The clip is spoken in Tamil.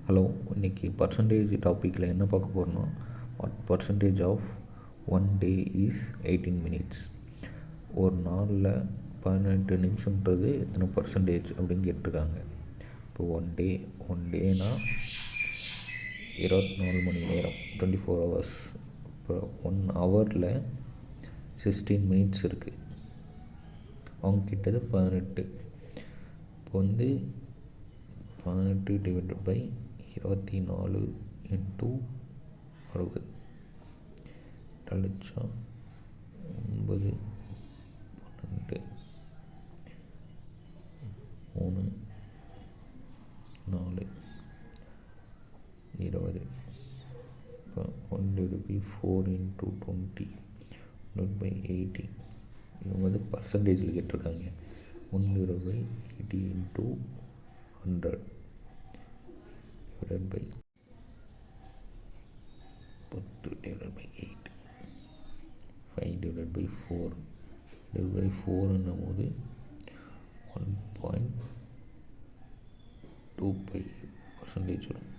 ஹலோ, இன்றைக்கி பர்சன்டேஜ் டாப்பிக்கில் என்ன பார்க்க போகிறோன்னா, what percentage of one day is 18 minutes. ஒரு நாளில் 18 நிமிஷம்ன்றது எத்தனை பர்சன்டேஜ் அப்படின்னு கேட்டிருக்காங்க. இப்போ ஒன் டேனா 24 மணி நேரம், 24 hours. இப்போ 1 ஹவரில் 16 minutes இருக்குது. அவங்க கிட்டது 18. இப்போ 18 டிவைடட் பை 24 இன்ட்டு 60 லட்சம் 9 12 3 4 20. இப்போ 1/4 இன்ட்டு 20 1/80. இவங்க பர்சன்டேஜில் கேட்டிருக்காங்க. 1/80 into 100 divided by 10 divided by 8 5 divided by 4 divided by 4 என்னும் போது 1.25% வரும்.